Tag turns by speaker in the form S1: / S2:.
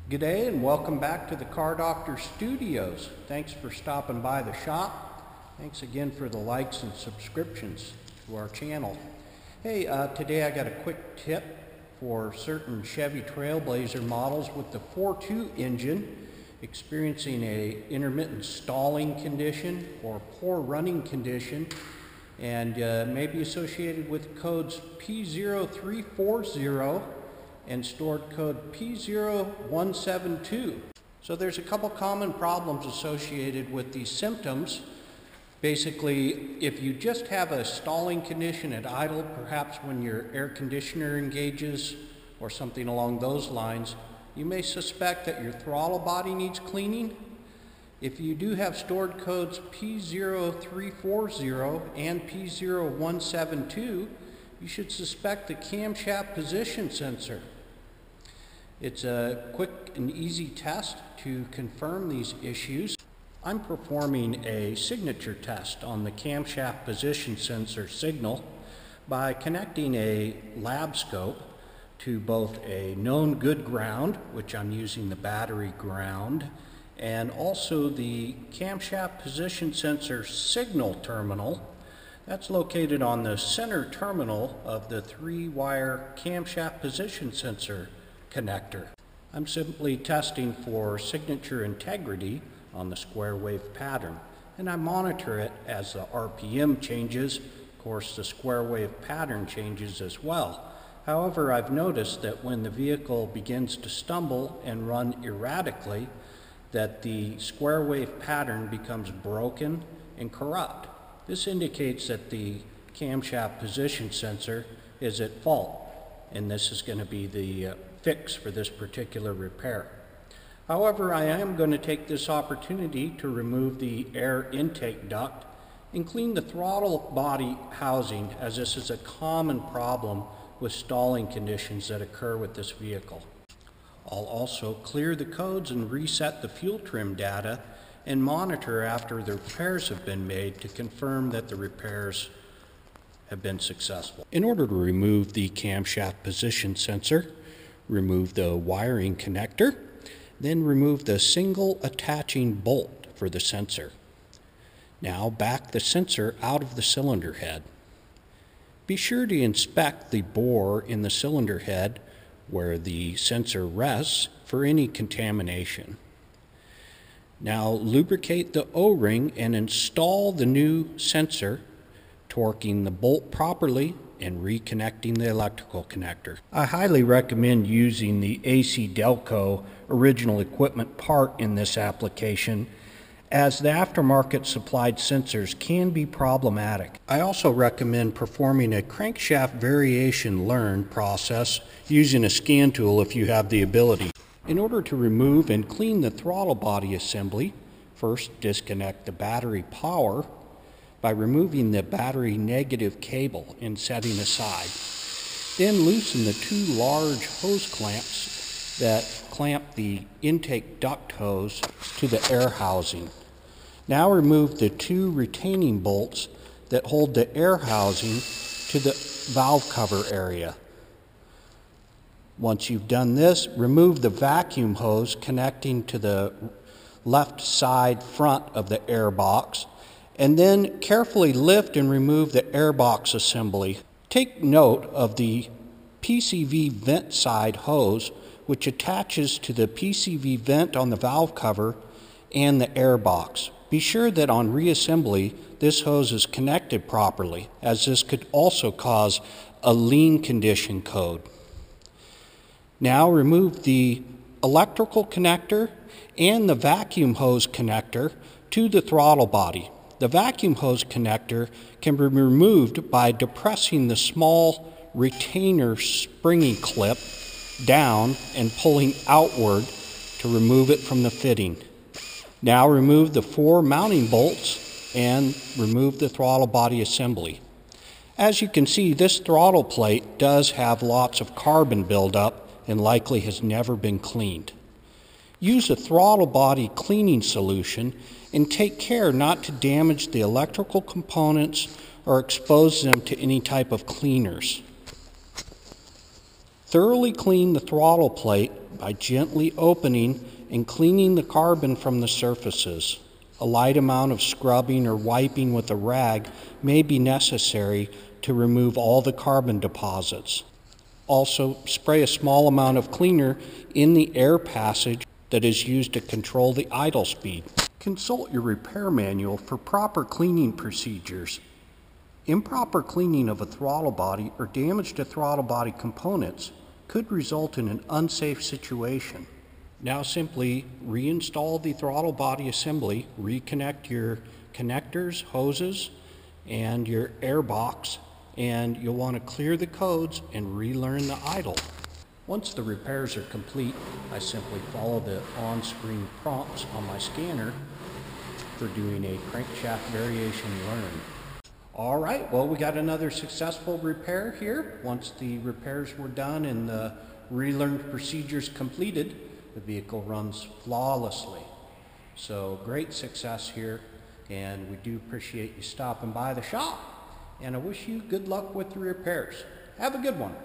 S1: G'day and welcome back to the Car Doctor Studios. Thanks for stopping by the shop. Thanks again for the likes and subscriptions to our channel. Hey, today I got a quick tip for certain Chevy TrailBlazer models with the 4.2 engine experiencing a intermittent stalling condition or poor running condition, and may be associated with codes P0340 and stored code P0172. So there's a couple common problems associated with these symptoms. Basically, if you just have a stalling condition at idle, perhaps when your air conditioner engages or something along those lines, you may suspect that your throttle body needs cleaning. If you do have stored codes P0340 and P0172, you should suspect the camshaft position sensor. It's a quick and easy test to confirm these issues. I'm performing a signature test on the camshaft position sensor signal by connecting a lab scope to both a known good ground, which I'm using the battery ground, and also the camshaft position sensor signal terminal. That's located on the center terminal of the 3-wire camshaft position sensor connector. I'm simply testing for signature integrity on the square wave pattern, and I monitor it as the RPM changes. Of course, the square wave pattern changes as well. However, I've noticed that when the vehicle begins to stumble and run erratically, that the square wave pattern becomes broken and corrupt. This indicates that the camshaft position sensor is at fault, and this is going to be the fix for this particular repair. However, I am going to take this opportunity to remove the air intake duct and clean the throttle body housing, as this is a common problem with stalling conditions that occur with this vehicle. I'll also clear the codes and reset the fuel trim data and monitor after the repairs have been made to confirm that the repairs have been successful. In order to remove the camshaft position sensor, remove the wiring connector, then remove the single attaching bolt for the sensor. Now back the sensor out of the cylinder head. Be sure to inspect the bore in the cylinder head where the sensor rests for any contamination. Now lubricate the O-ring and install the new sensor, torquing the bolt properly and reconnecting the electrical connector. I highly recommend using the AC Delco original equipment part in this application, as the aftermarket supplied sensors can be problematic. I also recommend performing a crankshaft variation learn process using a scan tool if you have the ability. In order to remove and clean the throttle body assembly, first disconnect the battery power by removing the battery negative cable and setting aside. Then loosen the 2 large hose clamps that clamp the intake duct hose to the air housing. Now remove the 2 retaining bolts that hold the air housing to the valve cover area. Once you've done this, remove the vacuum hose connecting to the left side front of the air box, and then carefully lift and remove the air box assembly. Take note of the PCV vent side hose, which attaches to the PCV vent on the valve cover and the air box. Be sure that on reassembly this hose is connected properly, as this could also cause a lean condition code. Now remove the electrical connector and the vacuum hose connector to the throttle body. The vacuum hose connector can be removed by depressing the small retainer springy clip down and pulling outward to remove it from the fitting. Now remove the 4 mounting bolts and remove the throttle body assembly. As you can see, this throttle plate does have lots of carbon buildup and likely has never been cleaned. Use a throttle body cleaning solution and take care not to damage the electrical components or expose them to any type of cleaners. Thoroughly clean the throttle plate by gently opening and cleaning the carbon from the surfaces. A light amount of scrubbing or wiping with a rag may be necessary to remove all the carbon deposits. Also, spray a small amount of cleaner in the air passage that is used to control the idle speed. Consult your repair manual for proper cleaning procedures. Improper cleaning of a throttle body or damage to throttle body components could result in an unsafe situation. Now simply reinstall the throttle body assembly, reconnect your connectors, hoses, and your air box, and you'll want to clear the codes and relearn the idle. Once the repairs are complete, I simply follow the on-screen prompts on my scanner for doing a crankshaft variation learn. All right, well, we got another successful repair here. Once the repairs were done and the relearned procedures completed, the vehicle runs flawlessly. So great success here, and we do appreciate you stopping by the shop, and I wish you good luck with the repairs. Have a good one.